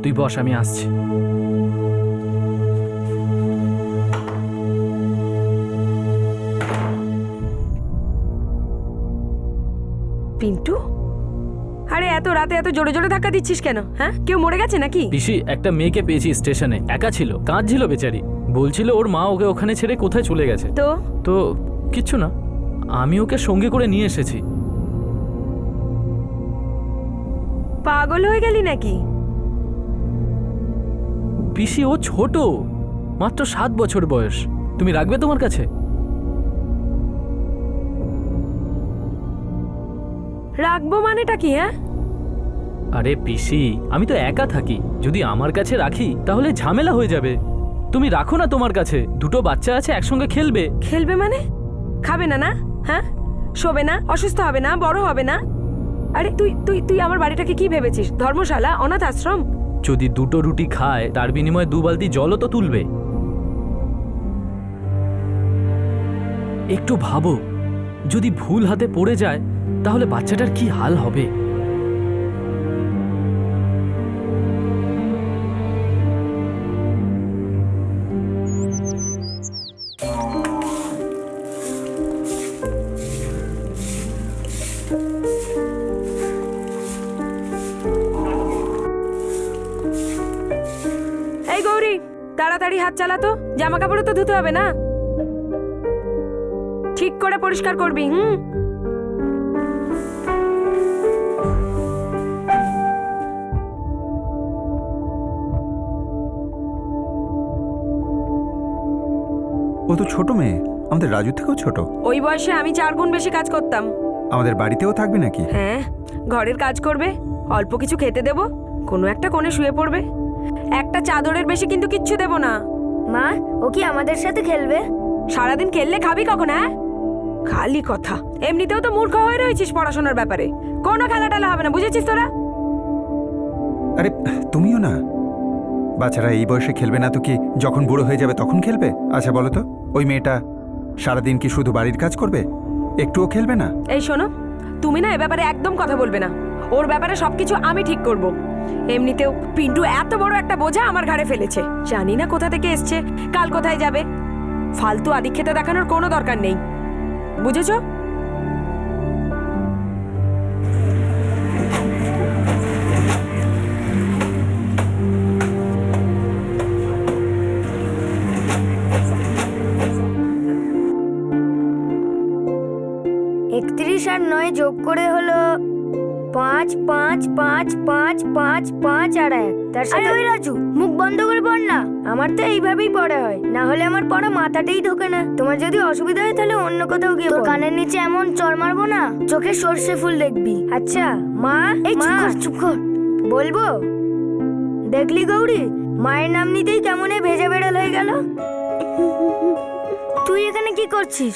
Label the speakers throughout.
Speaker 1: তুই বস, আমি আসছি।
Speaker 2: পিন্টু, আরে এত রাতে এত জোরে জোরে ধাক্কা দিচ্ছিস কেন? হ্যাঁ, কেউ মরে গেছে নাকি?
Speaker 1: পিসি, একটা মেয়েকে পেয়েছি স্টেশনে, একা ছিল, কাঁদছিল বেচারি। বলছিল ওর মা ওকে ওখানে ছেড়ে কোথায় চলে গেছে।
Speaker 2: তো
Speaker 1: তো কিচ্ছু না, আমি ওকে সঙ্গে করে নিয়ে এসেছি।
Speaker 2: পাগল হয়ে গেলি নাকি?
Speaker 1: পিসি, ও ছোট, মাত্র 7 বছর বয়স। তুমি রাখবে তোমার কাছে?
Speaker 2: রাখবো মানেটা কি? হ্যাঁ,
Speaker 1: আরে পিসি, আমি তো একা থাকি, যদি আমার কাছে রাখি তাহলে ঝামেলা হয়ে যাবে। তুমি রাখো না তোমার কাছে, দুটো বাচ্চা আছে, একসঙ্গে খেলবে।
Speaker 2: খেলবে মানে? খাবে না না? হ্যাঁ, শোবে না, অসুস্থ হবে না, বড় হবে না? আরে তুই তুই তুই আমার বাড়িটাকে কি ভেবেছিস? ধর্মশালা, অনাথ আশ্রম?
Speaker 1: যদি দুটো রুটি খায় তার বিনিময়ে 2 বালতি জলও তো তুলবে। একটু ভাবো, যদি ভুল হাতে পড়ে যায় তাহলে বাচ্চাটার কি হাল হবে।
Speaker 2: এই গৌরী, তাড়াতাড়ি হাত চালা তো, জামা কাপড়ও তো ধুতে হবে না? ঠিক করে পরিষ্কার করবি।
Speaker 3: ও তো ছোট মেয়ে, আমাদের রাজু থেকেও ছোট।
Speaker 2: ওই বয়সে আমি 4 গুণ বেশি কাজ করতাম।
Speaker 3: আমাদের বাড়িতেও থাকবে নাকি?
Speaker 2: হ্যাঁ, ঘরের কাজ করবে, অল্প কিছু খেতে দেব, কোনো একটা কোণে শুয়ে পড়বে। একটা চাদরের বেশি কিন্তু কিচ্ছু দেব না।
Speaker 4: মা, ও কি আমাদের সাথে খেলবে?
Speaker 2: সারাদিন খেললে খাবি কখন? হ্যাঁ, খালি কথা। এমনিতেও তো মূর্খ হয়ে রয়েছিস পড়াশোনার ব্যাপারে, কোনো খেলা টেলা হবে না, বুঝেছিস তোরা?
Speaker 3: আরে তুমিও না, বাচ্চারা এই বয়সে খেলবে না তো কি যখন বুড়ো হয়ে যাবে তখন খেলবে? আচ্ছা বলো তো, ওই মেয়েটা সারাদিন কি শুধু বাড়ির কাজ করবে, একটুও খেলবে না?
Speaker 2: এই শোনো, তুমি না এ ব্যাপারে একদম কথা বলবে না। ওর ব্যাপারে সবকিছু আমি ঠিক করব। এমনিতেও পিন্টু এত বড় একটা বোঝা আমার ঘাড়ে ফেলেছে, জানি না কোথা থেকে এসছে, কাল কোথায় যাবে। ফালতু আদিক্ষেতা দেখানোর কোনো দরকার নেই, বুঝেছো?
Speaker 4: একত্রিশ আর 9 যোগ করে হলো 5 5 5 5 5 5 আর 1। তার সাথে ওই রাজু, মুখ বন্ধ করে পড় না। আমার তো এইভাবেই পড়া হয়, না হলে আমার পড়া মাথাতেই ঢোকে না। তোমার যদি অসুবিধা হয় তাহলে অন্য কোথাও গিয়ে তোর কানের নিচে এমন চড় মারবো না, চোখে সর্ষে ফুল দেখবি। আচ্ছা মা, এই চুপ কর, বলবো? দেখলি গৌরী, মায়ের নাম নিতেই কেমন ভেজা বেড়াল হয়ে গেল। তুই এখানে কি করছিস?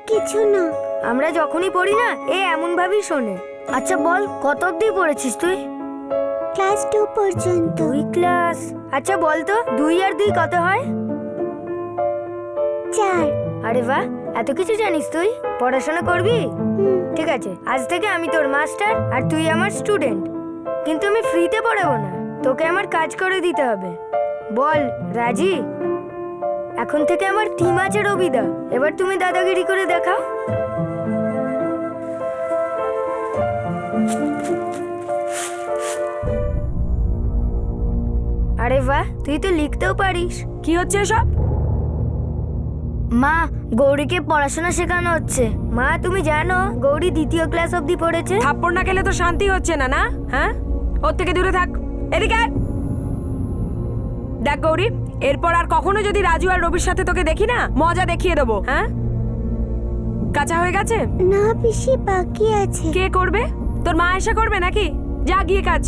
Speaker 5: কিছু না।
Speaker 4: আমরা যখনই পড়ি না এ এমন ভাবেই শোনে। আচ্ছা বল, কত অবধি পড়েছিস তুই?
Speaker 5: ক্লাস 2 পর্যন্ত।
Speaker 4: 2 ক্লাস? আচ্ছা বল তো, 2 আর 2 কত হয়?
Speaker 5: 4।
Speaker 4: আরে বাহ, এত কিছু জানিস তুই। পড়াশোনা করবি? ঠিক আছে, আজ থেকে আমি তোর মাস্টার আর তুই আমার স্টুডেন্ট। কিন্তু আমি ফ্রিতে পড়াবো না, তোকে আমার কাজ করে দিতে হবে। বল রাজি? এখন থেকে আমার টিম আছে রবিদা, এবার তুমি দাদাগিরি করে দেখাও। আরে বাহ, তুই তো লিখতেও পারিস।
Speaker 2: কি হচ্ছে এসব?
Speaker 4: মা, গৌরীকে পড়াশোনা শেখানো হচ্ছে। মা তুমি জানো গৌরী 2য় ক্লাস অবধি পড়েছে?
Speaker 2: থাপ্পড় না খেলে তো শান্তি হচ্ছে না, না? হ্যাঁ, ওর থেকে দূরে থাক। এদিকে আয়। দেখ গৌরী, এরপর আর কখনো যদি রাজু আর রবির সাথে তোকে দেখি না, মজা দেখিয়ে দেবো। হ্যাঁ, কাঁচা হয়ে গেছে?
Speaker 5: না পিসি, বাকি আছে।
Speaker 2: কে করবে? তোর মা এসে করবে নাকি? যা গিয়ে কাজ।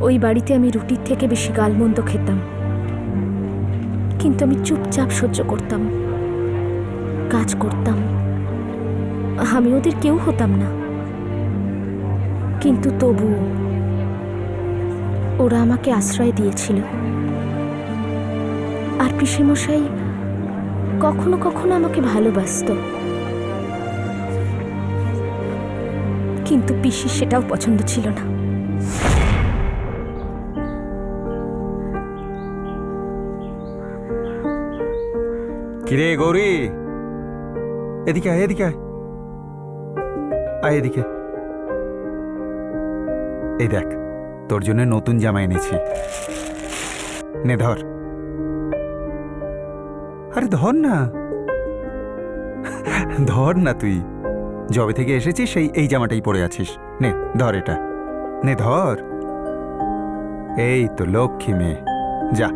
Speaker 6: ওই বাড়িতে আমি রুটির থেকে বেশি গালমন্দ খেতাম, কিন্তু আমি চুপচাপ সহ্য করতাম, কাজ করতাম। আমি ওদের কেউ হতাম না, কিন্তু তবুও ওরা আমাকে আশ্রয় দিয়েছিল। আর পিসেমশাই কখনো কখনো আমাকে ভালোবাসতো। কিন্তু পিসির সেটাও পছন্দ ছিল না।
Speaker 3: কিরে গৌরী, এদিকে আয়, এদিকে আয়, আয় এদিকে। এই দেখ, তোর জন্য নতুন জামা এনেছি, নে ধর। আরে ধর না, ধর না, তুই যবে থেকে এসেছিস সেই এই জামাটাই পরে আছিস। নে ধর এটা, নে ধর। এই তো লক্ষ্মী মেয়ে, যা।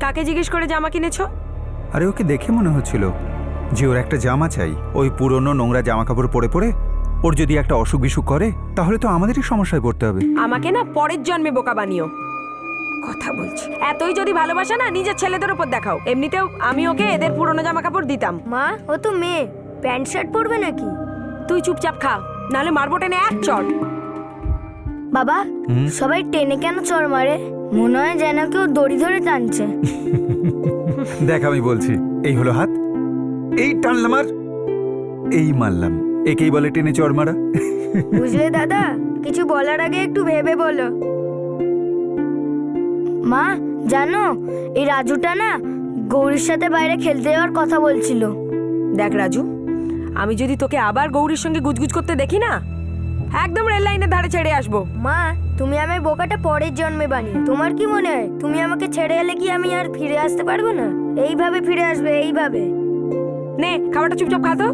Speaker 2: কাকে জিজ্ঞেস করে জামা কিনেছো?
Speaker 3: আরে ওকে দেখে মনে হচ্ছিল যে ওর একটা জামা চাই। ওই পুরনো নোংরা জামা কাপড় পরে পরে ওর যদি একটা অসুখ বিসুখ করে তাহলে তো আমাদেরই সমস্যায় পড়তে হবে।
Speaker 2: আমাকে না পরের জন্মে বোকা বানিও। কথা বলছি, এতই যদি ভালোবাসা না নিজের ছেলেদের উপর দেখাও। এমনিতেও আমি ওকে এদের পুরনো জামা কাপড় দিতাম।
Speaker 4: মা, ও তো মেয়ে, প্যান্ট শার্ট পরবে নাকি?
Speaker 2: তুই চুপচাপ খা, নাহলে মারবো টেনে এক চট।
Speaker 4: বাবা, সবাই টেনে কেন চড় মারে? মনে হয় যেন কেউ দড়ি ধরে টানছে।
Speaker 3: দেখ আমি বলছি, এই হলো হাত, এই টানলাম আর এই মারলাম, একেই বলে টেনে চড় মারা।
Speaker 4: বুঝলে দাদা, কিছু বলার আগে একটু ভেবে বলো। মা জানো, এই রাজুটা না গৌরীর সাথে বাইরে খেলতে যাওয়ার কথা বলছিল।
Speaker 2: দেখ রাজু, আমি যদি তোকে আবার গৌরীর সঙ্গে গুজগুজ করতে দেখি না, একদম রেল লাইনের ধারে ছেড়ে আসবো।
Speaker 4: মা, তুমি আমার বোকাটা পরের জন্মে বানিয়ে। তোমার কি মনে হয় তুমি আমাকে ছেড়ে এলে কি আমি আর ফিরে আসতে পারবো না? এইভাবে ফিরে আসবে, এইভাবে।
Speaker 2: নে খাবারটা চুপচাপ খা তো।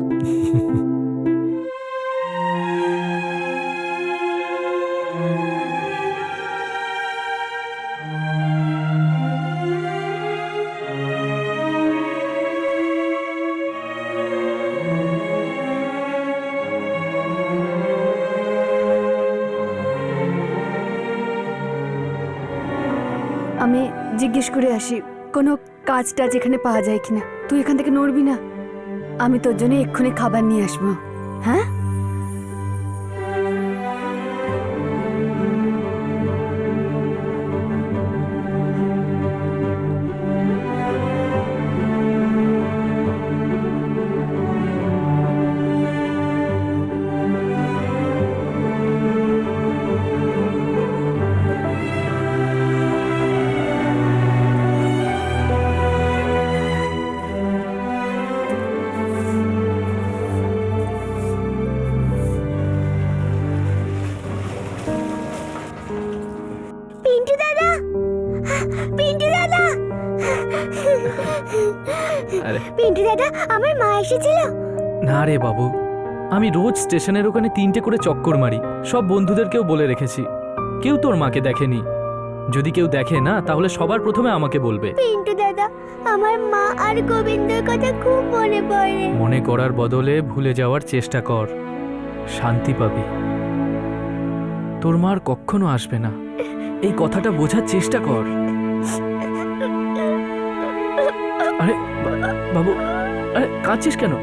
Speaker 7: আমি জিজ্ঞেস করে আসি কোনো কাজটা যেখানে পাওয়া যায় কিনা। তুই এখান থেকে নড়বি না, আমি তোর জন্য এক্ষুনি খাবার নিয়ে আসবো। হ্যাঁ,
Speaker 5: পিন্টু দাদা, পিন্টু দাদা,
Speaker 1: আরে
Speaker 5: পিন্টু দাদা, আমার মা এসেছিল।
Speaker 1: না রে বাবু, আমি রোজ স্টেশনের ওখানে 3টে করে চক্কর মারি, সব বন্ধুদেরকেও বলে রেখেছি। কেউ তোর মাকে দেখেনি। যদি কেউ দেখে না তাহলে সবার প্রথমে আমাকে বলবে।
Speaker 5: পিন্টু দাদা, আমার মা আর গোবিন্দর কথা খুব মনে পড়ে।
Speaker 1: মনে করার বদলে ভুলে যাওয়ার চেষ্টা কর, শান্তি পাবি। তোর মা আর কখনো আসবে না, এই কথাটা বোঝার চেষ্টা কর। আরে বাবু, আরে কাঁদছিস কেন?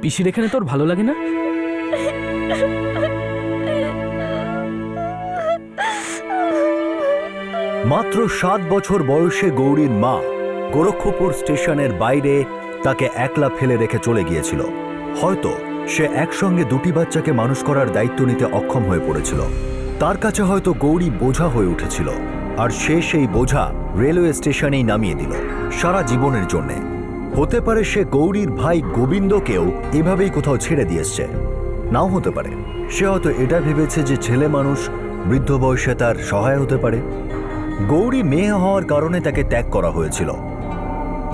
Speaker 1: পিসির এখানে তোর ভালো লাগে না?
Speaker 8: মাত্র 7 বছর বয়সে গৌরীর মা গোরক্ষপুর স্টেশনের বাইরে তাকে একলা ফেলে রেখে চলে গিয়েছিল। হয়তো সে একসঙ্গে 2টি বাচ্চাকে মানুষ করার দায়িত্ব নিতে অক্ষম হয়ে পড়েছিল। তার কাছে হয়তো গৌরী বোঝা হয়ে উঠেছিল, আর সে সেই বোঝা রেলওয়ে স্টেশনেই নামিয়ে দিল সারা জীবনের জন্যে। হতে পারে সে গৌরীর ভাই গোবিন্দকেও এভাবেই কোথাও ছেড়ে দিয়ে এসছে, নাও হতে পারে সে হয়তো এটা ভেবেছে যে ছেলে মানুষ বৃদ্ধ বয়সে তার সহায় হতে পারে। গৌরী মেয়ে হওয়ার কারণে তাকে ত্যাগ করা হয়েছিল।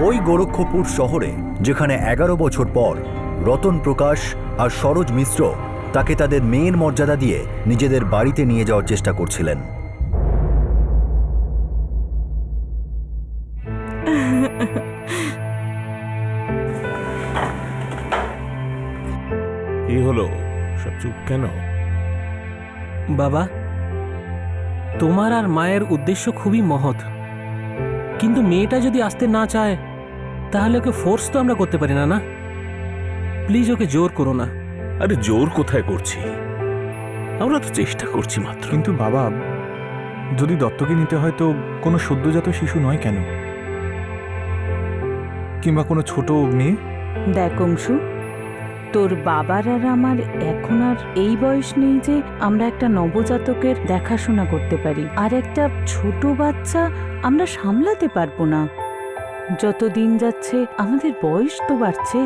Speaker 8: ওই গোরক্ষপুর শহরে, যেখানে 11 বছর পর রতন প্রকাশ আর সরোজ মিশ্র তাকে তাদের মেয়ের মর্যাদা দিয়ে নিজেদের বাড়িতে নিয়ে যাওয়ার চেষ্টা করছিলেন।
Speaker 9: কি হলো, সব চুপ কেন?
Speaker 10: বাবা, তোমার আর মায়ের উদ্দেশ্য খুবই মহৎ, কিন্তু মেয়েটা যদি আসতে না চায় তাহলে ওকে ফোর্স তো আমরা করতে পারি না। না, প্লিজ ওকে জোর করো না।
Speaker 9: আরে জোর কোথায় করছি, আমরা তো চেষ্টা করছি মাত্র।
Speaker 11: কিন্তু বাবা, যদি দত্তকে নিতে হয় তো কোনো সদ্যজাত শিশু নয় কেন, কিংবা কোনো ছোট মেয়ে?
Speaker 7: দেখ অংশু,
Speaker 12: তোর বাবার আর আমার এখন আর এই বয়স নেই যে আমরা একটা নবজাতকের দেখাশোনা করতে পারি, আর একটা ছোট বাচ্চা আমরা সামলাতে পারবো না। যত দিন যাচ্ছে আমাদের বয়স তো বাড়ছে।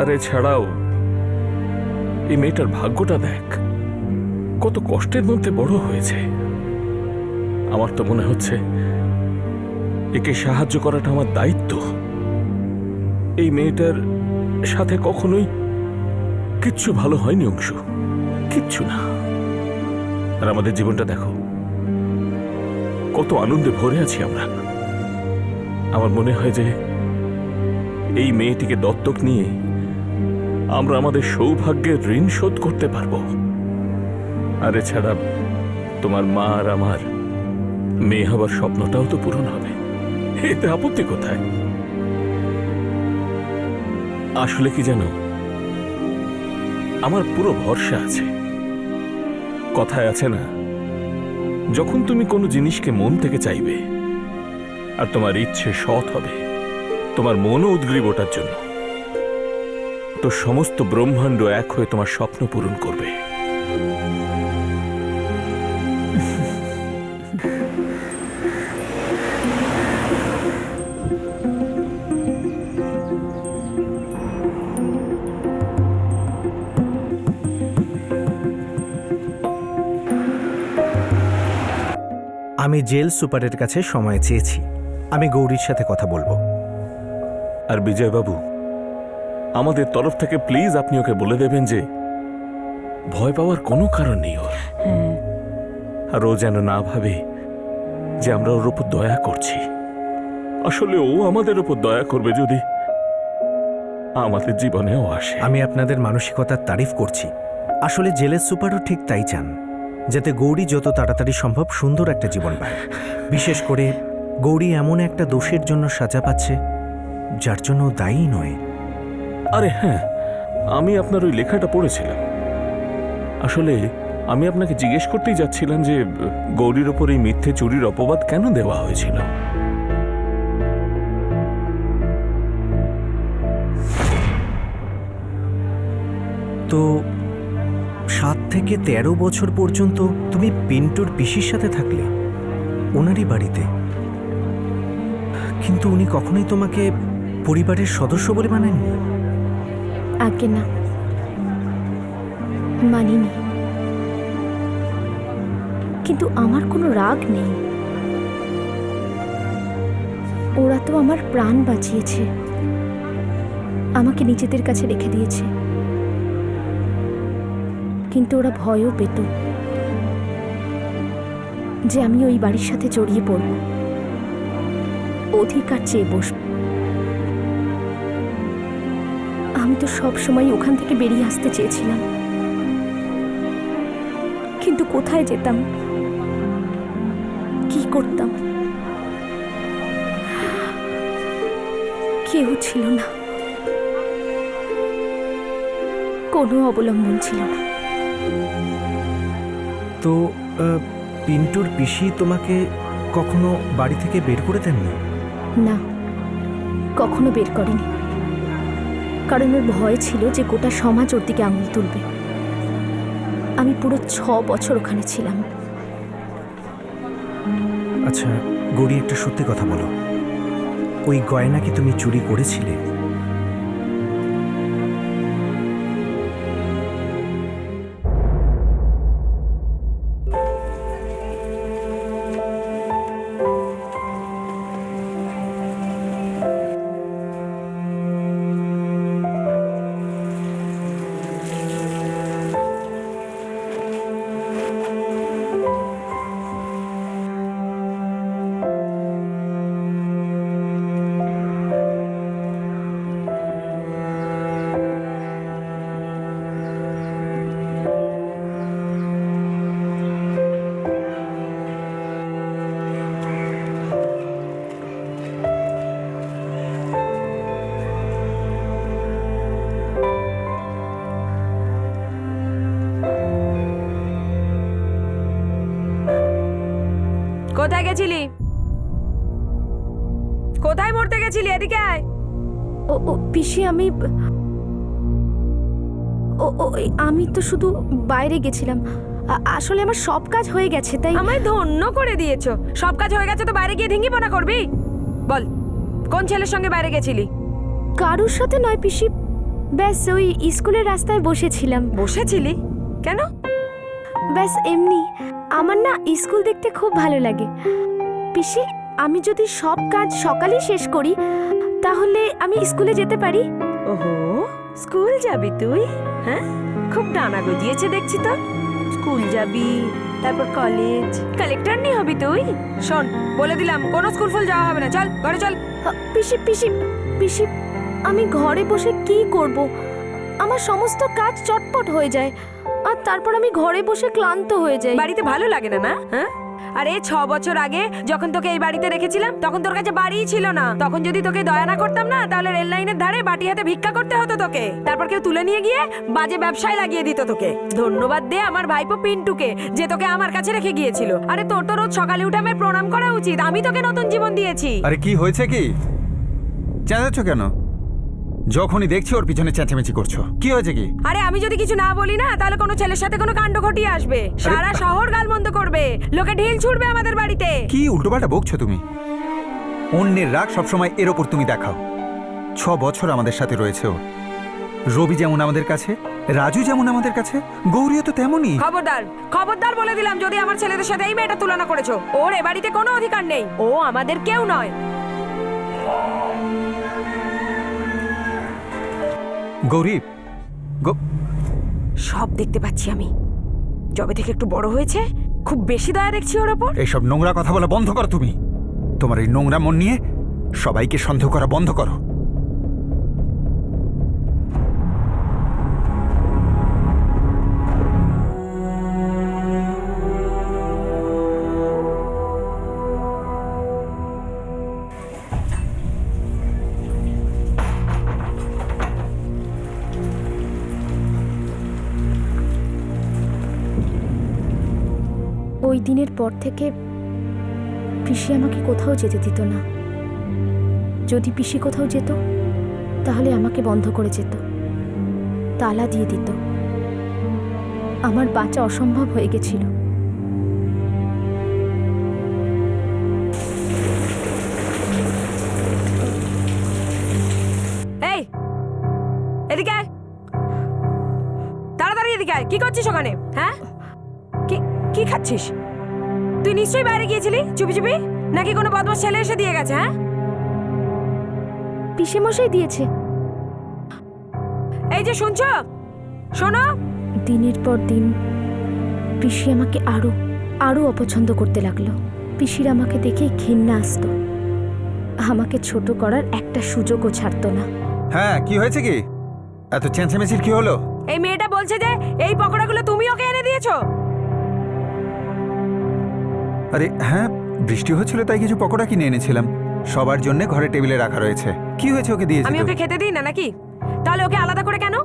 Speaker 9: আরে ছাড়াও, এই মেয়েটার ভাগ্যটা দেখ, কত কষ্টের মধ্যে বড় হয়েছে। আমার তো মনে হচ্ছে একে সাহায্য করাটা আমার দায়িত্ব। এই মেয়েটার সাথে কখনোই কিচ্ছু ভালো হয়নি অংশু, কিচ্ছু না। আর আমাদের জীবনটা দেখো, কত আনন্দে ভরে আছি আমরা। আমার মনে হয় যে এই মেয়েটিকে দত্তক নিয়ে আমরা আমাদের সৌভাগ্যের ঋণ শোধ করতে পারবো। আর এছাড়া তোমার মা আর আমার মেয়ে হবার স্বপ্নটাও তো পূরণ হবে, এতে আপত্তি কোথায়? আসলে কি জানো, আমার পুরো ভরসা আছে। কথায় আছে না, যখন তুমি কোনো জিনিসকে মন থেকে চাইবে আর তোমার ইচ্ছে সৎ হবে, তোমার মনও উদ্গ্রীব ওটার জন্য, তো সমস্ত ব্রহ্মাণ্ড এক হয়ে তোমার স্বপ্ন পূরণ করবে।
Speaker 13: আমি জেল সুপারের কাছে সময় চেয়েছি, আমি গৌরীর সাথে কথা বলবো।
Speaker 9: আর বিজয় বাবু, আমাদের তরফ থেকে প্লিজ আপনি ওকে বলে দেবেন যে ভয় পাওয়ার কোনো কারণ নেই ওর। আর ও যেন না ভাবে যে আমরা ওর উপর দয়া করছি। আসলে ও আমাদের উপর দয়া করবে যদি আমাদের জীবনেও আসে।
Speaker 13: আমি আপনাদের মানসিকতার তারিফ করছি। আসলে জেলের সুপারও ঠিক তাই চান, যাতে গৌরী যত তাড়াতাড়ি সম্ভব সুন্দর একটা জীবন পায়। বিশেষ করে গৌরী এমন একটা দোষের জন্য সাজা পাচ্ছে যার জন্য দায়ী নয়।
Speaker 9: আরে হ্যাঁ, আমি আপনার ওই লেখাটা পড়েছিলাম। আসলে আমি আপনাকে জিজ্ঞেস করতেই যাচ্ছিলাম যে গৌরীর ওপর এই মিথ্যে চুরির অপবাদ কেন দেওয়া হয়েছিল।
Speaker 13: তো 7 থেকে 13 বছর পর্যন্ত তুমি পিন্টুর পিসির সাথে থাকলে, ওনারই বাড়িতে, কিন্তু উনি কখনোই তোমাকে পরিবারের সদস্য বলে মানেননি?
Speaker 6: আগে না, মানিনি। কিন্তু আমার কোনো রাগ নেই, ওরা তো আমার প্রাণ বাঁচিয়েছে, আমাকে নিজেদের কাছে রেখে দিয়েছে। কিন্তু ওরা ভয়ও পেত যে আমি ওই বাড়ির সাথে জড়িয়ে পড়ব, অধিকার চেয়ে বসব। আমি তো সব সময় ওখান থেকে বেরিয়ে আসতে চেয়েছিলাম, কিন্তু কোথায় যেতাম, কি করতাম? কেউ ছিল না, কোনো অবলম্বন ছিল না।
Speaker 13: তো পিন্টুর পিসি তোমাকে কখনো বাড়ি থেকে বের করে দেননি?
Speaker 6: না, কখনো বের করেনি, কারণ ওর ভয় ছিল যে গোটা সমাজ ওর দিকে আঙুল তুলবে। আমি পুরো 6 বছর ওখানে ছিলাম।
Speaker 13: আচ্ছা গৌরী, একটা সত্যি কথা বলো, ওই গয়না কি তুমি চুরি করেছিলে?
Speaker 2: কোথায় গেছিলি? কোথায় মরতে গেছিলি? এদিকে আয়।
Speaker 6: ও পিসি, আমি আমি তো শুধু বাইরে গেছিলাম। আসলে আমার সব কাজ হয়ে গেছে, তাই
Speaker 2: আমায় ধন্য করে দিয়েছো। সব কাজ হয়ে গেছে তো বাইরে গিয়ে ধিঙ্গিপনা করবি? বল, কোন ছেলের সঙ্গে বাইরে গেছিলি?
Speaker 6: কারুর সাথে নয় পিসি, ব্যাস ওই স্কুলের রাস্তায় বসেছিলাম।
Speaker 2: বসেছিলি কেন?
Speaker 6: ব্যাস এমনি। আমার না স্কুল দেখতে খুব ভালো লাগে পিসি। আমি যদি সব কাজ সকালেই শেষ করি তাহলে আমি স্কুলে যেতে পারি।
Speaker 2: ওহো, স্কুল যাবি তুই? হ্যাঁ, খুব ডানা গজিয়েছে দেখছি তো। স্কুল যাবি, তারপর কলেজ, কালেক্টর নিয়ে হবি তুই। শোন, বলে দিলাম কোনো স্কুল ফুল যাওয়া হবে না। চল ঘরে চল।
Speaker 6: পিসি পিসি পিসি, আমি ঘরে বসে কি করব? আমার সমস্ত কাজ চটপট হয়ে যায়, আর তারপর আমি ঘরে বসে ক্লান্ত হয়ে যাই।
Speaker 2: বাড়িতে ভালো লাগে না? না, হ্যাঁ? আরে 6 বছর আগে যখন তোকে এই বাড়িতে রেখেছিলাম তখন তোর কাছে বাড়িই ছিল না। তখন যদি তোকে দয়া না করতাম না, তাহলে রেল লাইনের ধারে বাটি হাতে ভিক্ষা করতে হতো তোকে। তারপর কেউ তুলে নিয়ে গিয়ে বাজে ব্যবসায় লাগিয়ে দিত তোকে। ধন্যবাদ দে আমার ভাইপো পিন্টুকে, যে তোকে আমার কাছে রেখে গিয়েছিল। আরে তোর তো রোজ সকালে উঠে আমার প্রণাম করা উচিত। আমি তোকে নতুন জীবন দিয়েছি।
Speaker 3: আরে কি হয়েছে কি? চেঁচাচ্ছ কেন? যখনই দেখছি ওর পিছনে চেঁচামেচি করছো, কি হয়েছে কি?
Speaker 2: আরে আমি যদি কিছু না বলি না, তাহলে কোনো ছেলের সাথে কোনো কাণ্ড ঘটিয়ে আসবে, সারা শহর গালমন্দ করবে, লোকে ঢিল ছুড়বে আমাদের বাড়িতে।
Speaker 3: কি উল্টোপাল্টা বকছো তুমি? অন্যের রাগ সবসময় এর ওপর তুমি দেখাও। 6 বছর আমাদের সাথে রয়েছে ও। রবি যেমন আমাদের কাছে, রাজু যেমন আমাদের কাছে, গৌরীও তো তেমনই।
Speaker 2: খবরদার, খবরদার বলে দিলাম, যদি আমার ছেলেদের সাথে এই মেয়েটা তুলনা করেছো, ওর এ বাড়িতে কোনো অধিকার নেই। ও আমাদের কেউ নয়।
Speaker 3: গৌরী,
Speaker 2: সব দেখতে পাচ্ছি আমি। যবে থেকে একটু বড় হয়েছে খুব বেশি দয়া দেখছি ওর ওপর।
Speaker 3: এইসব নোংরা কথা বলা বন্ধ করো তুমি। তোমার এই নোংরা মন নিয়ে সবাইকে সন্দেহ করা বন্ধ করো।
Speaker 6: ওই দিনের পর থেকে পিসি আমাকে কোথাও যেতে দিত না। যদি পিসি কোথাও যেত তাহলে আমাকে বন্ধ করে যেত, তালা দিয়ে দিত। আমার বাঁচা অসম্ভব হয়ে গেছিল।
Speaker 2: এই, এদিকে আয়, তাড়াতাড়ি এদিকে আয়। কি করছিস ওখানে? হ্যাঁ, কি খাচ্ছিস? তুই নিশ্চয়ই বাইরে গিয়েছিলি চুপি চুপি, নাকি কোনো বদমাশ ছেলে এসে দিয়ে গেছে? হ্যাঁ,
Speaker 6: পিসে মশাই দিয়েছে।
Speaker 2: এই যে শুনছো, শোনো।
Speaker 6: দিনের পর দিন পিসি আমাকে আরো আরো অপছন্দ করতে লাগলো। পিসির আমাকে দেখে ঘৃণা আসতো। আমাকে ছোট করার একটা সুযোগও ছাড়তো না।
Speaker 3: হ্যাঁ, কি হয়েছে কি? এত চেঁচামেচির কি হলো?
Speaker 2: এই মেয়েটা বলছে যে এই পকোড়াগুলো তুমি ওকে এনে দিয়েছো।
Speaker 3: আরে হ্যাঁ, বৃষ্টি হচ্ছিল তাই কিছু পকোড়া কিনে এনেছিলাম। সবার জন্য ঘরে টেবিলে রাখা রয়েছে। কি হয়েছে ওকে দিয়েছি?
Speaker 2: আমি ওকে খেতে দিই না নাকি? তাহলে ওকে আলাদা করে কেন?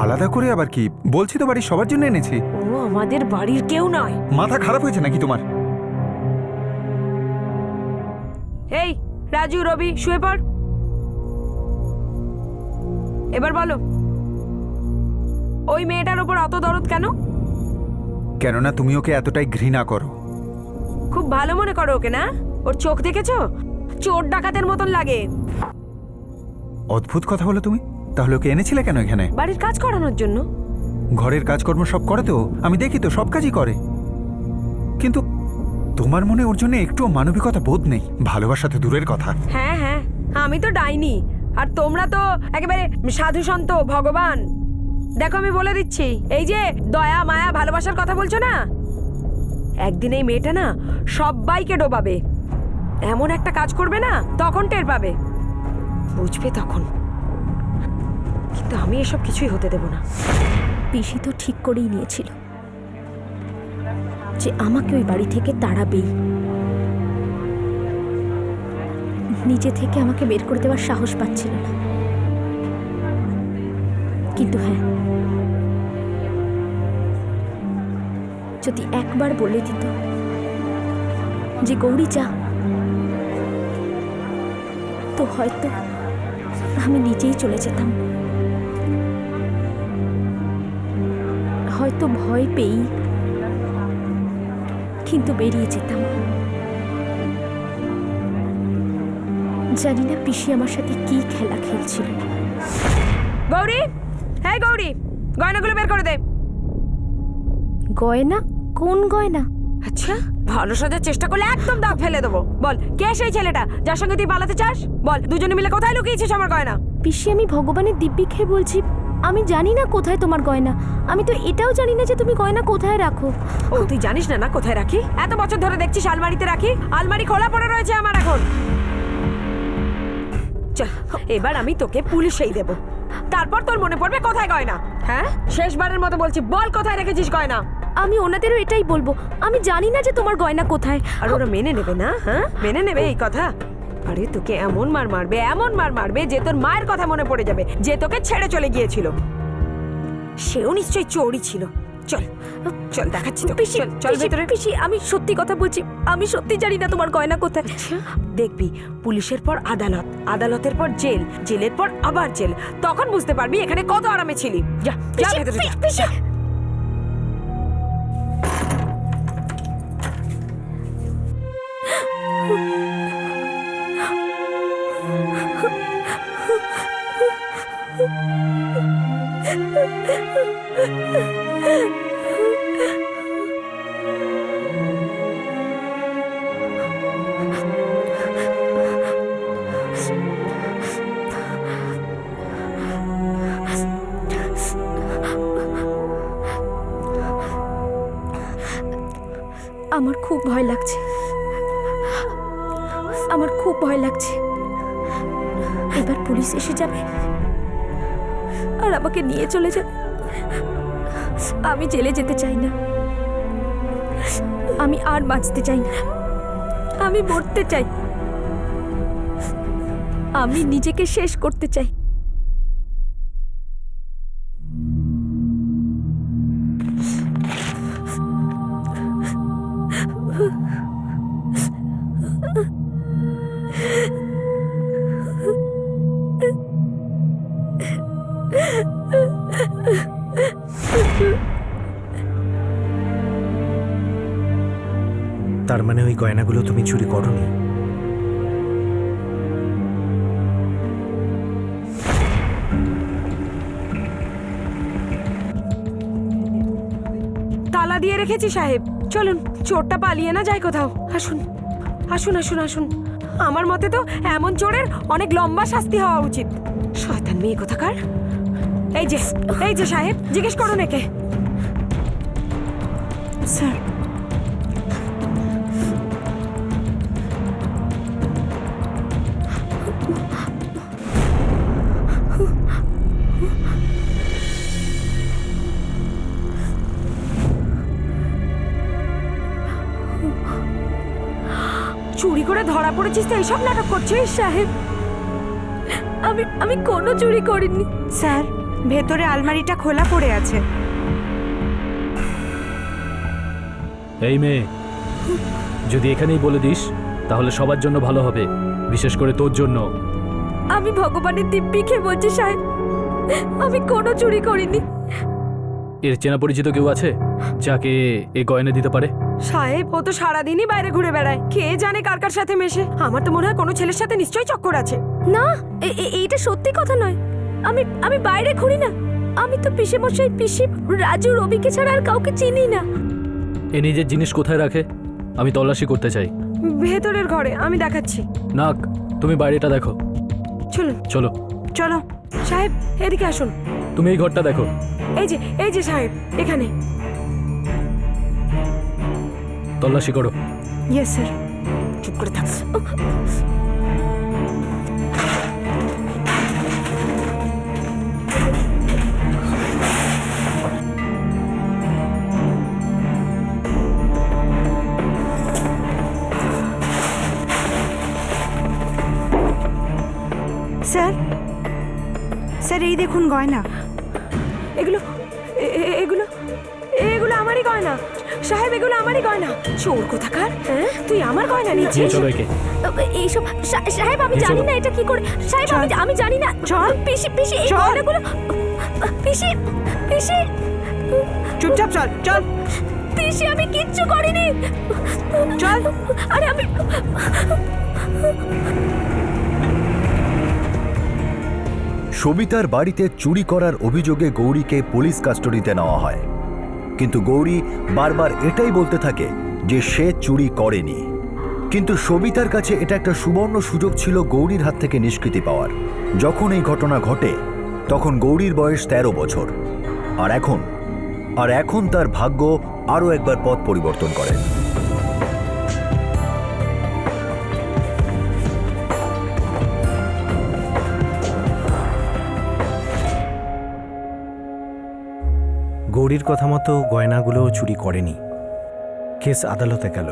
Speaker 3: আলাদা করে আবার কি? বলছি তো বাড়ির সবার জন্য এনেছি।
Speaker 2: ও আমাদের বাড়ির কেউ নয়।
Speaker 3: মাথা খারাপ হয়েছে নাকি তোমার?
Speaker 2: এই রাজু, রবি, শুয়ে পড়। এবার বলো, ওই মেয়েটার উপর অত দরদ কেন?
Speaker 3: কেননা তুমি ওকে এতটাই ঘৃণা করো।
Speaker 2: খুব ভালো মনে করো ওকে, না? ওর চোখ দেখেছো? চোর ডাকাতের মতন লাগে।
Speaker 3: অদ্ভুত কথা বলো তুমি। তাহলে ওকে এনেছিলে কেন এখানে?
Speaker 2: বাড়ির কাজ করানোর জন্য।
Speaker 3: ঘরের কাজকর্ম সব করে তো, আমি দেখি তো সব কাজই করে। কিন্তু তোমার মনে ওর জন্য একটুও মানবিকতা বোধ নেই। ভালোবাসা তো দূরের কথা।
Speaker 2: হ্যাঁ হ্যাঁ, আমি তো ডাইনি, আর তোমরা তো একেবারে সাধু সন্ত ভগবান। দেখো আমি বলে দিচ্ছি, এই যে দয়া মায়া ভালোবাসার কথা বলছো না, একদিন এই মেয়েটা না সবাইকে ডোবাবে। এমন একটা কাজ করবে না, তখন টের পাবে, বুঝবে তখন। কিন্তু আমি এসব কিছুই হতে দেব না।
Speaker 6: পিসি তো ঠিক করেই নিয়েছিল যে আমাকে ওই বাড়ি থেকে তাড়াবেই। নিজে থেকে আমাকে বের করে দেওয়ার সাহস পাচ্ছিল না। কিন্তু হ্যাঁ, যদি একবার বলে দিত যে গৌরী যা, তো হয়তো আমি নিজেই চলে যেতাম। হয়তো ভয় পেয়েই কিন্তু বেরিয়ে যেতাম। জানি না পিসি আমার সাথে কি খেলা খেলছিল।
Speaker 2: গৌরী, হ্যাঁ গৌরী, গয়নাগুলো বের করে দে।
Speaker 6: গয়না? কোন গয়না?
Speaker 2: আচ্ছা, ভালো সাজার চেষ্টা করলে একদম দাগ ফেলে দেবো। বল, কে সেই ছেলেটা যার সঙ্গে তুই পালাতে চাস? বল, দুজনে মিলে কোথায় লুকিয়েছিস আমার গয়না?
Speaker 6: পিসি, আমি ভগবানের দিব্যি খেয়ে বলছি, আমি জানি না কোথায় তোমার গয়না। আমি তো এটাও জানি না যে তুমি গয়না কোথায় রাখো।
Speaker 2: ও, তুই জানিস না না কোথায় রাখি? এত বছর ধরে দেখছিস আলমারিতে রাখি। আলমারি খোলা পড়ে রয়েছে আমার এখন। চল, এবার আমি তোকে পুলিশেই দেব, তারপর তোর মনে পড়বে কোথায় গয়না। হ্যাঁ, শেষবারের মতো বলছি, বল কোথায় রেখেছিস গয়না?
Speaker 6: আমি ওনাদেরও এটাই বলবো, আমি জানি না যে তোমার গয়না কোথায়।
Speaker 2: আর ওরা মেনে নেবে না? হ্যাঁ, মেনে নেবে এই কথা? আরে তোকে এমন মার মারবে, এমন মার মারবে যে তোর মায়ের কথা মনে পড়ে যাবে, যে তোকে ছেড়ে চলে গিয়েছিল। সেও নিশ্চয়ই চোরই ছিল। চল চল, দেখাচ্ছি তোকে।
Speaker 6: পিসি,
Speaker 2: চল চল ভেতরে।
Speaker 6: পিসি, আমি সত্যি কথা বলছি, আমি সত্যি জানি না তোমার গয়না কোথায়।
Speaker 2: দেখবি, পুলিশের পর আদালত, আদালতের পর জেল, জেলের পর আবার জেল, তখন বুঝতে পারবি এখানে কত আরামে ছিলি। যা যা ভেতরে যা।
Speaker 6: আমার খুব ভয় লাগছে, আমার খুব ভয় লাগছে। এবার পুলিশ এসে যাবে আর আমাকে নিয়ে চলে যাবে। আমি জেলে যেতে চাই না, আমি আর বাঁচতে চাই না, আমি মরতে চাই, আমি নিজেকে শেষ করতে চাই।
Speaker 13: তার মানে ওই গয়নাগুলো তুমি চুরি করোনি?
Speaker 2: তালা দিয়ে রেখেছি সাহেব। চলুন, চোরটা পালিয়ে না যায় কোথাও। আসুন আসুন আসুন আসুন। আমার মতে তো এমন চোরের অনেক লম্বা শাস্তি হওয়া উচিত। শয়তান মেয়ে কোথাকার। এই যে সাহেব, জিজ্ঞেস করুন একে। স্যার, চুরি করে ধরা পড়েছিস তো এইসব নাটক করছিস? সাহেব,
Speaker 6: আমি কোনো চুরি করিনি
Speaker 2: স্যার। ভেতরে আলমারিটা খোলা পড়ে আছে।
Speaker 1: এই মেয়ে, যদি এখানেই বলে দিস তাহলে সবার জন্য ভালো হবে, বিশেষ করে তোর জন্য।
Speaker 6: আমি ভগবানের দিব্যি খেয়ে বলছি সাহেব, আমি কোনো চুরি করিনি।
Speaker 1: এর চেনা পরিচিত কেউ আছে যাকে এ গয়না দিতে পারে?
Speaker 2: সাহেব, ও তো সারাদিনই বাইরে ঘুরে বেড়ায়, কে জানে কার কার সাথে মেশে। আমার তো মনে হয় কোনো ছেলের সাথে নিশ্চয়ই চক্কর আছে।
Speaker 6: না, এইটা সত্যি কথা নয়। আমি বাইরে ঘুরি না। আমি তো পিসে মশাই, পিসি, রাজু, রবিকে ছাড়া আর কাউকে চিনি না।
Speaker 1: এ নিজের জিনিস কোথায় রাখে? আমি তল্লাশি করতে চাই।
Speaker 2: ভেতরের ঘরে, আমি দেখাচ্ছি।
Speaker 1: নাক, তুমি বাইরেটা দেখো।
Speaker 2: চলুন
Speaker 1: চলো
Speaker 2: চলো। সাহেব, এদিকে আসুন।
Speaker 1: তুমি এই ঘরটা দেখো।
Speaker 2: এই যে সাহেব, এখানে।
Speaker 1: তল্লাশি করো।
Speaker 2: Yes sir. চুপ করে থাক। স্যার, স্যার এই দেখুন গয়না। এগুলো এগুলো এগুলো আমারই গয়না সাহেব, এগুলো আমারই গয়না। চোর কোথাকার, তুই আমার গয়না নিচ্ছিস?
Speaker 1: চলো একে।
Speaker 6: এইসব সাহেব, আমি জানি না এটা কি করে। সাহেব, আমি জানি না।
Speaker 2: চল
Speaker 6: পিসি, এই গয়নাগুলো, পিসি, পিসি,
Speaker 2: চুপচাপ চল চল।
Speaker 6: পিসি আমি কিচ্ছু করিনি।
Speaker 2: চল।
Speaker 6: আরে আমি
Speaker 8: সবিতার বাড়িতে চুরি করার অভিযোগে গৌরীকে পুলিশ কাস্টাডিতে নেওয়া হয়, কিন্তু গৌরী বারবার এটাই বলতে থাকে যে সে চুরি করেনি। কিন্তু সবিতার কাছে এটা একটা সুবর্ণ সুযোগ ছিল গৌরীর হাত থেকে নিষ্কৃতি পাওয়ার। যখন এই ঘটনা ঘটে তখন গৌরীর বয়স 13 বছর, আর এখন তার ভাগ্য আরও একবার পথ পরিবর্তন করে।
Speaker 13: গৌরীর কথা মতো গয়নাগুলোও চুরি করেনি। কেস আদালতে গেল,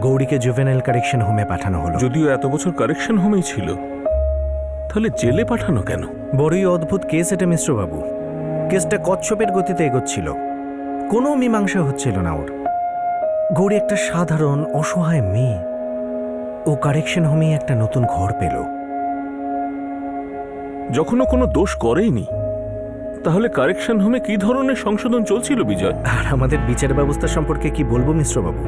Speaker 13: গৌরীকে জুভেনাইল কারেকশন হোমে পাঠানো হলো।
Speaker 9: যদিও এত বছর কারেকশন হোমেই ছিল, তাহলে জেলে পাঠানো কেন?
Speaker 13: বড়ই অদ্ভুত কেস এটা মিশ্রবাবু। কেসটা কচ্ছপের গতিতে এগোচ্ছিল, কোনো মীমাংসা হচ্ছিল না ওর। গৌরী একটা সাধারণ অসহায় মেয়ে, ও কারেকশন হোমেই একটা নতুন ঘর পেল।
Speaker 9: যখনও কোনো দোষ করেইনি, তাহলে কারেকশন হোমে কি ধরনের সংশোধন চলছিল বিজয়?
Speaker 13: আর আমাদের বিচার ব্যবস্থা সম্পর্কে কি বলবো মিশ্রবাবু?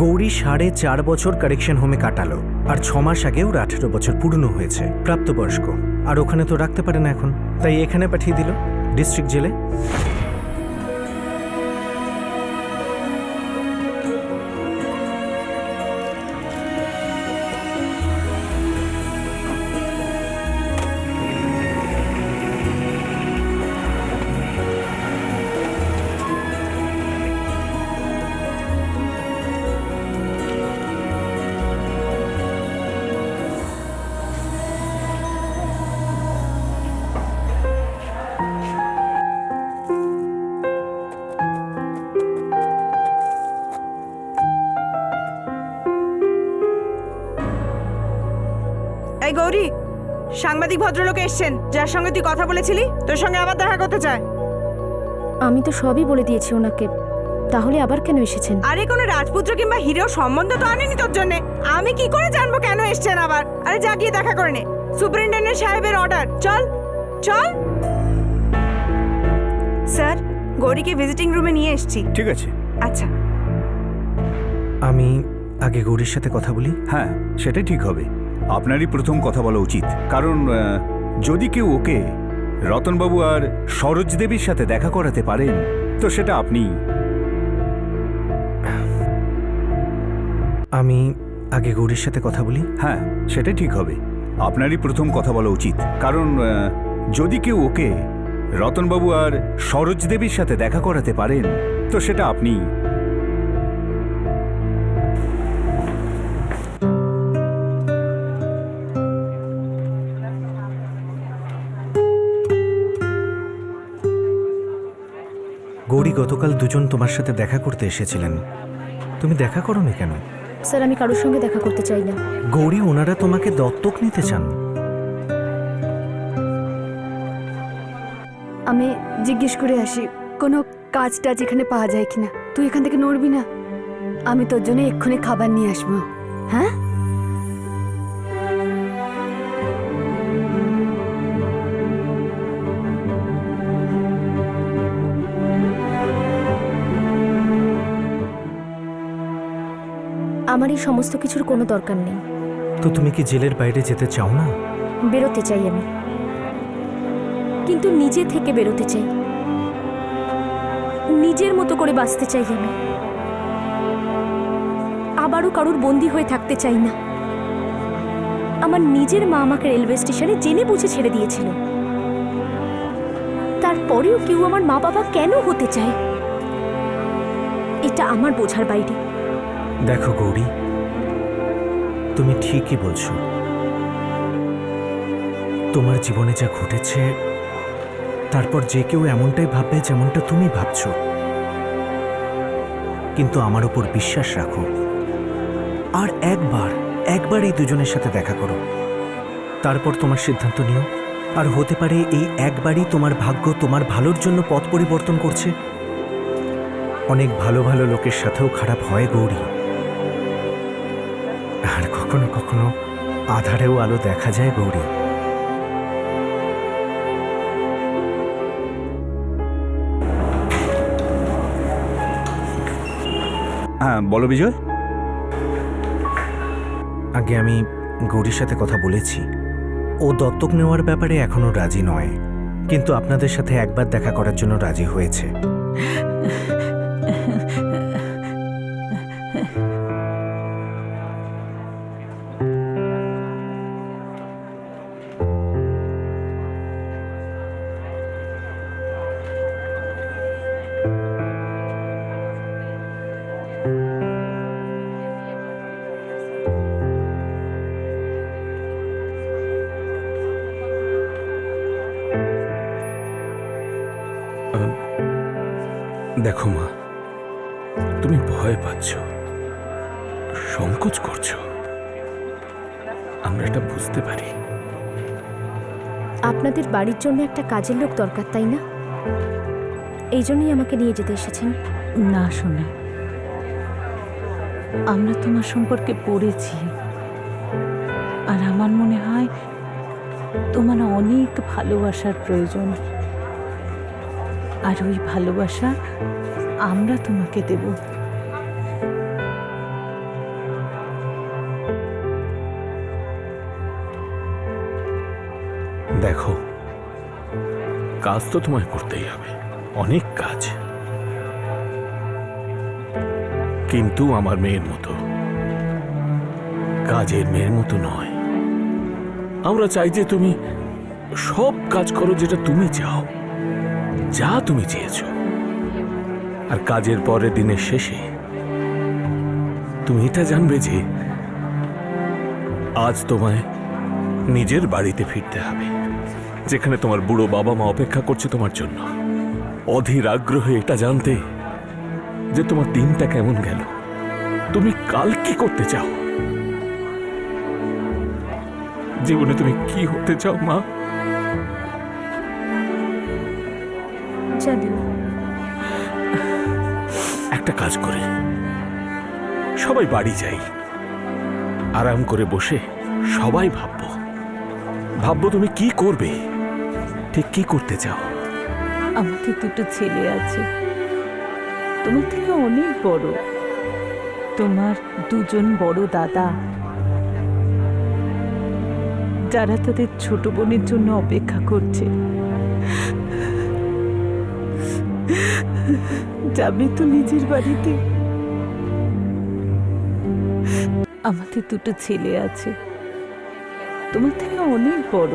Speaker 13: গৌরী 4.5 বছর কারেকশন হোমে কাটালো, আর 6 মাস আগে ওর 18 বছর পূর্ণ হয়েছে, প্রাপ্তবয়স্ক। আর ওখানে তো রাখতে পারে না এখন, তাই এখানে পাঠিয়ে দিল ডিস্ট্রিক্ট জেলে।
Speaker 2: এই গৌরী, সাংবাদিক ভদ্রলোক এসছেন, যার সঙ্গে তুই কথা বলেছিলি, তোর সঙ্গে আবার দেখা করতে চায়।
Speaker 6: আমি তো সবই বলে দিয়েছি ওনাকে, তাহলে আবার কেন এসেছেন?
Speaker 2: আরে কোনো রাজপুত্র কিংবা হিরো সম্বন্ধ তো আনেনি তোর জন্য। আমি কি করে জানবো কেন এসছেন আবার? আরে যা গিয়ে দেখা করে নে। সুপারিনটেন্ডেন্ট সাহেবের অর্ডার। চল চল। স্যার, গৌরীকে ভিজিটিং রুমে নিয়ে এসেছি।
Speaker 3: ঠিক আছে।
Speaker 2: আচ্ছা।
Speaker 13: আমি আগে গৌরীর সাথে কথা বলি।
Speaker 3: হ্যাঁ, সেটাই ঠিক হবে। আপনারই প্রথম কথা বলা উচিত, কারণ যদি কেউ ওকে রতনবাবু আর সরোজ দেবীর সাথে দেখা করাতে পারেন তো সেটা আপনি।
Speaker 13: আমি আগে গৌরীর সাথে কথা বলি।
Speaker 3: হ্যাঁ, সেটাই ঠিক হবে। আপনারই প্রথম কথা বলা উচিত, কারণ যদি কেউ ওকে রতনবাবু আর সরোজ দেবীর সাথে দেখা করাতে পারেন তো সেটা আপনি।
Speaker 13: গৌরী, গতকাল দুজন তোমার সাথে দেখা করতে এসেছিলেন, তুমি দেখা করোনি কেন?
Speaker 6: স্যার, আমি কারোর সঙ্গে দেখা করতে চাই না।
Speaker 13: গৌরী, ওনারা তোমাকে দত্তক নিতে চান।
Speaker 7: আমি জিজ্ঞেস করে আসি কোনো কাজটা যেখানে পাওয়া যায় কিনা। তুই এখান থেকে নড়বি না, আমি তোর জন্য এক্ষুনি খাবার নিয়ে আসবো। হ্যাঁ,
Speaker 6: আমার এই সমস্ত কিছুর কোনো দরকার নেই।
Speaker 13: তো তুমি কি জেলের বাইরে যেতে চাও না?
Speaker 6: বেরোতে চাই আমি, কিন্তু নিজে থেকে বেরোতে চাই, নিজের মতো করে বাঁচতে চাই আমি। আবারও কারোর বন্দী হয়ে থাকতে চাই না। আমার নিজের মা আমাকে রেলওয়ে স্টেশনে জেনে বুঝে ছেড়ে দিয়েছিল, তারপরেও কেউ আমার মা বাবা কেন হতে চায়, এটা আমার বোঝার বাইরে।
Speaker 13: দেখো গৌরী, তুমি ঠিকই বলছো। তোমার জীবনে যা ঘটেছে, তারপর যে কেউ এমনটাই ভাববে যেমনটা তুমি ভাবছো। কিন্তু আমার উপর বিশ্বাস রাখো, আর একবার এই দুজনের সাথে দেখা করো, তারপর তোমার সিদ্ধান্ত নিও। আর হতে পারে এই একবারই তোমার ভাগ্য তোমার ভালোর জন্য পথ পরিবর্তন করছে। অনেক ভালো ভালো লোকের সাথেও খারাপ হয় গৌরী, আর কখনো কখনো আধারেও আলো দেখা যায় গৌরী।
Speaker 3: হ্যাঁ বলো বিজয়।
Speaker 13: আগে আমি গৌরীর সাথে কথা বলেছি। ও দত্তক নেওয়ার ব্যাপারে এখনো রাজি নয়, কিন্তু আপনাদের সাথে একবার দেখা করার জন্য রাজি হয়েছে।
Speaker 9: দেখো মা, তুমি ভয় পাচ্ছ, সংকোচ করছো, আমরা এটা বুঝতে পারি।
Speaker 6: আপনাদের বাড়ির জন্য একটা কাজের লোক দরকার, তাই না? এই জন্যই আমাকে নিয়ে যেতে এসেছেন।
Speaker 12: না শোনা, আমরা তোমার সম্পর্কে পড়েছি, আর আমার মনে হয় তোমার অনেক ভালোবাসার প্রয়োজন, আর ওই ভালোবাসা আমরা তোমাকে দেব।
Speaker 9: দেখো, কাজ তো তোমায় করতেই হবে, অনেক কাজ, কিন্তু আমার মেয়ের মতো, কাজের মেয়ের মতো নয়। আমরা চাই যে তুমি সব কাজ করো যেটা তুমি চাও, যা তুমি চেয়েছো, আর কাজের পরের দিনের শেষে তুমি এটা জানবে যে আজ তোমায় নিজের বাড়িতে ফিরতে হবে, যেখানে তোমার বুড়ো বাবা মা অপেক্ষা করছে তোমার জন্য, অধীর আগ্রহে এটা জানতে যে তোমার দিনটা কেমন গেল, তুমি কাল কি করতে চাও, জীবনে তুমি কি হতে চাও মা।
Speaker 6: জানি না।
Speaker 9: একটা কাজ করি, সবাই বাড়ি যাই, আরাম করে বসে সবাই ভাববো তুমি কি করবে, ঠিক কি করতে চাও।
Speaker 12: আমাদের দুটো ছেলে আছে, তোমার থেকে অনেক বড়, তোমার দুজন বড় দাদা, যারা তাদের ছোট বোনের জন্য অপেক্ষা করছে। যাবে তো নিজের বাড়িতে। আমাদের দুটো ছেলে আছে, তোমার থেকে অনেক বড়,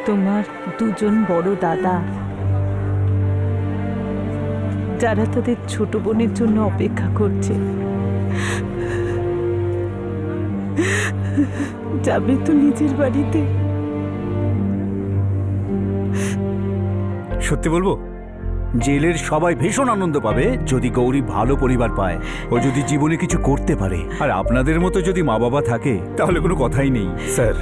Speaker 12: তোমার দুজন বড় দাদা, যারা তাদের ছোট বোনের জন্য অপেক্ষা করছে। যাবে তো নিজের বাড়িতে।
Speaker 3: সত্যি বলবো, জেলের সবাই ভীষণ আনন্দ পাবে যদি গৌরী ভালো পরিবার পায়, ও যদি জীবনে কিছু করতে পারে, আর আপনাদের মতো যদি মা বাবা থাকে তাহলে কোনো কথাই নেই।
Speaker 9: স্যার,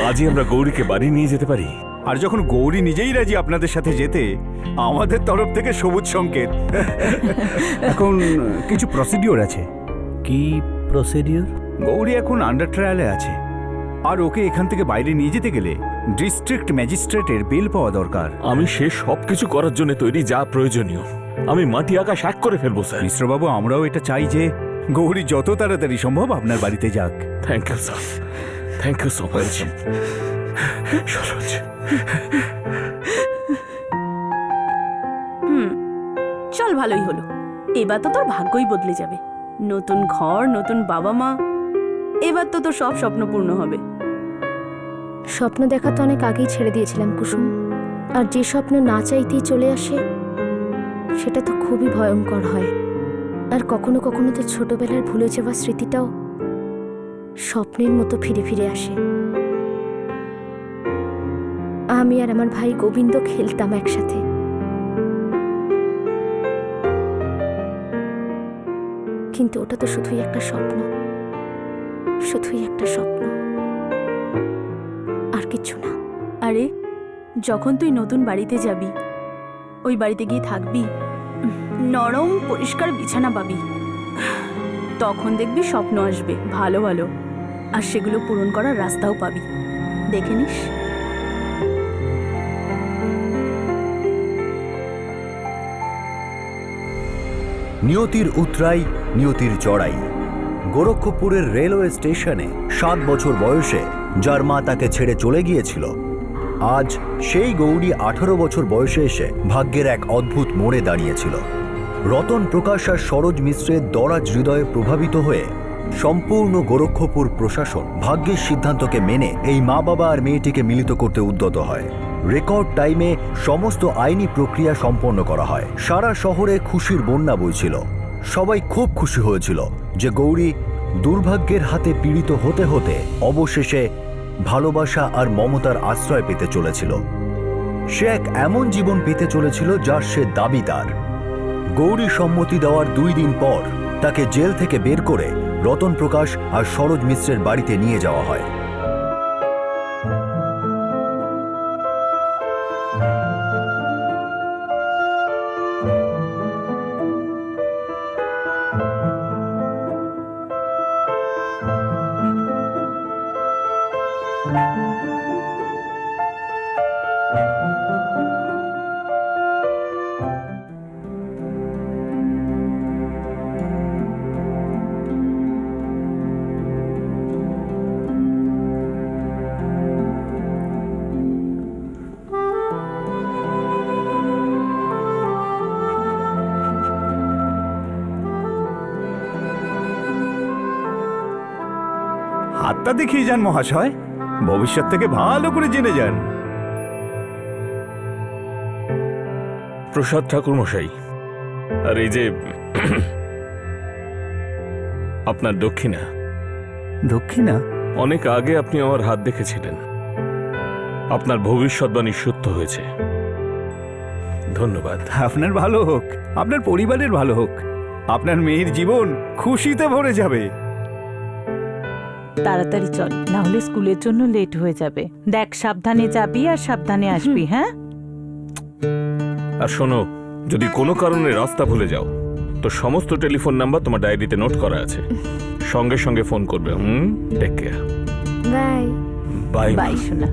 Speaker 9: আজই আমরা গৌরীকে বাড়ি নিয়ে যেতে পারি।
Speaker 3: আর যখন গৌরী নিজেই রাজি আপনাদের সাথে যেতে, আমাদের তরফ থেকে সবুজ সংকেত। এখন কিছু প্রসিডিওর আছে।
Speaker 13: কি প্রসিডিওর?
Speaker 3: গৌরী এখন আন্ডার ট্রায়ালে আছে, আর ওকে এখান থেকে বাইরে নিয়ে যেতে গেলে ডিস্ট্রিক্ট ম্যাজিস্ট্রেটের বেল পাওয়া দরকার।
Speaker 9: আমি সে সবকিছু করার জন্য তৈরি যা প্রয়োজনীয়। আমি মাটি আকাশ এক করে ফেলবো স্যার।
Speaker 3: মিশ্রবাবু, আমরাও এটা চাই যে গৌরী যত তাড়াতাড়ি সম্ভব আপনার বাড়িতে যাক।
Speaker 9: Thank you sir, thank you so much. Saroj,
Speaker 14: চল, ভালোই হলো। এবার তো তোর ভাগ্যই বদলে যাবে। নতুন ঘর, নতুন বাবা মা, এবার তো তোর সব স্বপ্ন পূর্ণ হবে।
Speaker 6: স্বপ্ন দেখা তো অনেক আগেই ছেড়ে দিয়েছিলাম কুসুম, আর যে স্বপ্ন না চাইতেই চলে আসে সেটা তো খুবই ভয়ঙ্কর হয়। আর কখনো কখনো তো ছোটবেলার ভুলে যাওয়া স্মৃতিটাও স্বপ্নের মতো ফিরে ফিরে আসে। আমি আর আমার ভাই গোবিন্দ খেলতাম একসাথে, কিন্তু ওটা তো শুধুই একটা স্বপ্ন, শুধুই একটা স্বপ্ন, আর কিছু না।
Speaker 14: আরে, যখন তুই নতুন বাড়িতে যাবি, ওই বাড়িতে গিয়ে থাকবি, নরম পরিষ্কার বিছানা পাবি, তখন দেখবি স্বপ্ন আসবে ভালো ভালো, আর সেগুলো পূরণ করার রাস্তাও পাবি। দেখে নিস।
Speaker 8: নিয়তির উতরাই, নিয়তির চড়াই। গোরক্ষপুরের রেলওয়ে স্টেশনে 7 বছর বয়সে যার মা তাকে ছেড়ে চলে গিয়েছিল, আজ সেই গৌরী 18 বছর বয়সে এসে ভাগ্যের এক অদ্ভুত মোড়ে দাঁড়িয়েছিল। রতন প্রকাশ আর সরোজ মিশ্রের দরাজ হৃদয়ে প্রভাবিত হয়ে সম্পূর্ণ গোরক্ষপুর প্রশাসন ভাগ্যের সিদ্ধান্তকে মেনে এই মা বাবা আর মেয়েটিকে মিলিত করতে উদ্যত হয়। রেকর্ড টাইমে সমস্ত আইনি প্রক্রিয়া সম্পন্ন করা হয়। সারা শহরে খুশির বন্যা বইছিল। সবাই খুব খুশি হয়েছিল যে গৌরী দুর্ভাগ্যের হাতে পীড়িত হতে হতে অবশেষে ভালোবাসা আর মমতার আশ্রয় পেতে চলেছিল। সে এক এমন জীবন পেতে চলেছিল যার সে দাবিদার। গৌরী সম্মতি দেওয়ার 2 দিন পর তাকে জেল থেকে বের করে রতন প্রকাশ আর সরোজ মিশ্রের বাড়িতে নিয়ে যাওয়া হয়।
Speaker 11: হাতটা দেখিয়ে যান মহাশয়, ভবিষ্যৎ থেকে ভালো করে জেনে যান।
Speaker 9: প্রসাদ ঠাকুর মশাই, আর এই যে আপনার দক্ষিণা।
Speaker 11: দক্ষিণা?
Speaker 9: অনেক আগে আপনি আমার হাত দেখেছিলেন। আপনার ভবিষ্যৎবাণী সত্য হয়েছে। ধন্যবাদ।
Speaker 11: আপনার ভালো হোক, আপনার পরিবারের ভালো হোক, আপনার মেয়ের জীবন খুশিতে ভরে যাবে।
Speaker 12: তাড়াতাড়ি চল, না হলে স্কুলের জন্য লেট হয়ে যাবে। দেখ, সাবধানে যাবি আর সাবধানে আসবি। হ্যাঁ,
Speaker 9: আর শোনো, যদি কোনো কারণে রাস্তা ভুলে যাও তো সমস্ত টেলিফোন নাম্বার তোমার ডায়েরিতে নোট করা আছে, সঙ্গে সঙ্গে ফোন করবে। Take care.
Speaker 4: Bye
Speaker 9: bye
Speaker 12: bye সোনা।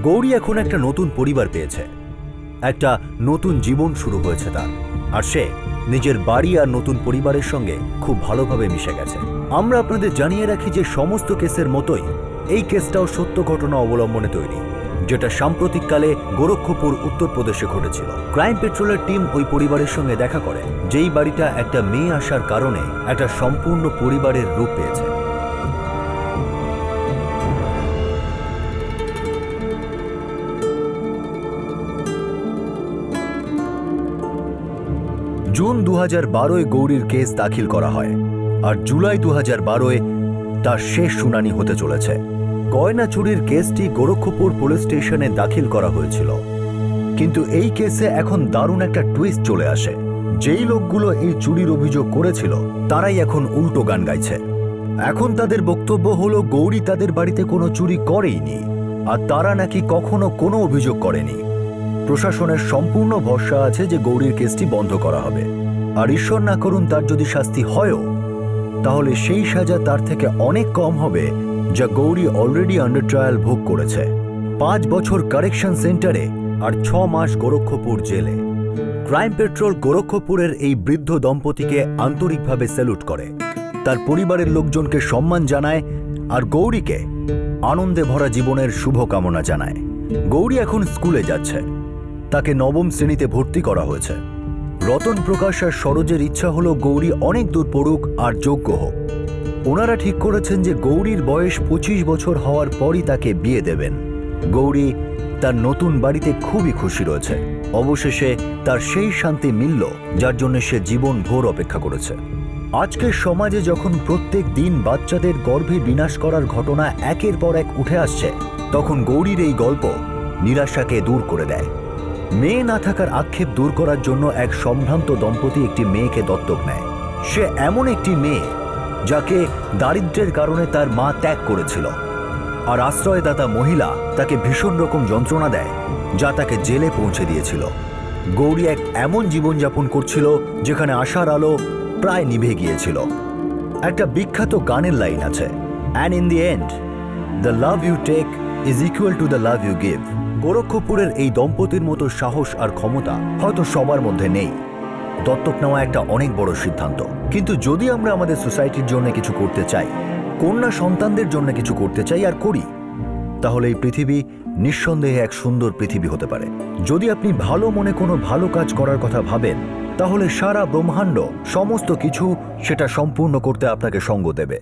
Speaker 8: গৌরী এখন একটা নতুন পরিবার পেয়েছে, একটা নতুন জীবন শুরু হয়েছে তার, আর সে নিজের বাড়ি আর নতুন পরিবারের সঙ্গে খুব ভালোভাবে মিশে গেছে। আমরা আপনাদের জানিয়ে রাখি যে সমস্ত কেসের মতোই এই কেসটাও সত্য ঘটনা অবলম্বনে তৈরি, যেটা সাম্প্রতিককালে গোরক্ষপুর উত্তরপ্রদেশে ঘটেছিল। ক্রাইম পেট্রোলের টিম ওই পরিবারের সঙ্গে দেখা করে, যেই বাড়িটা একটা মেয়ে আসার কারণে একটা সম্পূর্ণ পরিবারের রূপ পেয়েছে। জুন 2012 গৌরীর কেস দাখিল করা হয়, আর জুলাই 2012 তার শেষ শুনানি হতে চলেছে। গয়না চুরির কেসটি গোরক্ষপুর পুলিশ স্টেশনে দাখিল করা হয়েছিল, কিন্তু এই কেসে এখন দারুণ একটা টুইস্ট চলে আসে। যেই লোকগুলো এই চুরির অভিযোগ করেছিল তারাই এখন উল্টো গান গাইছে। এখন তাদের বক্তব্য হলো গৌরী তাদের বাড়িতে কোনো চুরি করেইনি, আর তারা নাকি কখনো কোনো অভিযোগ করেনি। প্রশাসনের সম্পূর্ণ ভরসা আছে যে গৌরীর কেসটি বন্ধ করা হবে, আর ঈশ্বর না করুন তার যদি শাস্তি হয়ও, তাহলে সেই সাজা তার থেকে অনেক কম হবে যা গৌরী অলরেডি আন্ডার ট্রায়াল ভোগ করেছে। 5 বছর কারেকশন সেন্টারে আর 6 মাস গোরক্ষপুর জেলে। ক্রাইম পেট্রোল গোরক্ষপুরের এই বৃদ্ধ দম্পতিকে আন্তরিকভাবে স্যালুট করে, তার পরিবারের লোকজনকে সম্মান জানায়, আর গৌরীকে আনন্দে ভরা জীবনের শুভকামনা জানায়। গৌরী এখন স্কুলে যাচ্ছে, তাকে 9ম শ্রেণীতে ভর্তি করা হয়েছে। রতন প্রকাশ আর সরোজের ইচ্ছা হলো গৌরী অনেক দূর পড়ুক আর যোগ্য হোক। ওনারা ঠিক করেছেন যে গৌরীর বয়স 25 বছর হওয়ার পরই তাকে বিয়ে দেবেন। গৌরী তার নতুন বাড়িতে খুবই খুশি রয়েছে। অবশেষে তার সেই শান্তি মিলল যার জন্য সে জীবন ভোর অপেক্ষা করেছে। আজকের সমাজে যখন প্রত্যেক দিন বাচ্চাদের গর্ভে বিনাশ করার ঘটনা একের পর এক উঠে আসছে, তখন গৌরীর এই গল্প নিরাশাকে দূর করে দেয়। মেয়ে না থাকার আক্ষেপ দূর করার জন্য এক সম্ভ্রান্ত দম্পতি একটি মেয়েকে দত্তক নেয়। সে এমন একটি মেয়ে যাকে দারিদ্র্যের কারণে তার মা ত্যাগ করেছিল, আর আশ্রয়দাতা মহিলা তাকে ভীষণ রকম যন্ত্রণা দেয় যা তাকে জেলে পৌঁছে দিয়েছিল। গৌরী এক এমন জীবনযাপন করছিল যেখানে আশার আলো প্রায় নিভে গিয়েছিল। একটা বিখ্যাত গানের লাইন আছে, and in the end the love you take is equal to the love you give. গোরক্ষপুরের এই দম্পতির মতো সাহস আর ক্ষমতা হয়তো সবার মধ্যে নেই। দত্তক নেওয়া একটা অনেক বড় সিদ্ধান্ত, কিন্তু যদি আমরা আমাদের সোসাইটির জন্য কিছু করতে চাই, কন্যা সন্তানদের জন্য কিছু করতে চাই আর করি, তাহলে এই পৃথিবী নিঃসন্দেহে এক সুন্দর পৃথিবী হতে পারে। যদি আপনি ভালো মনে কোনো ভালো কাজ করার কথা ভাবেন, তাহলে সারা ব্রহ্মাণ্ড সমস্ত কিছু সেটা সম্পূর্ণ করতে আপনাকে সঙ্গ দেবে।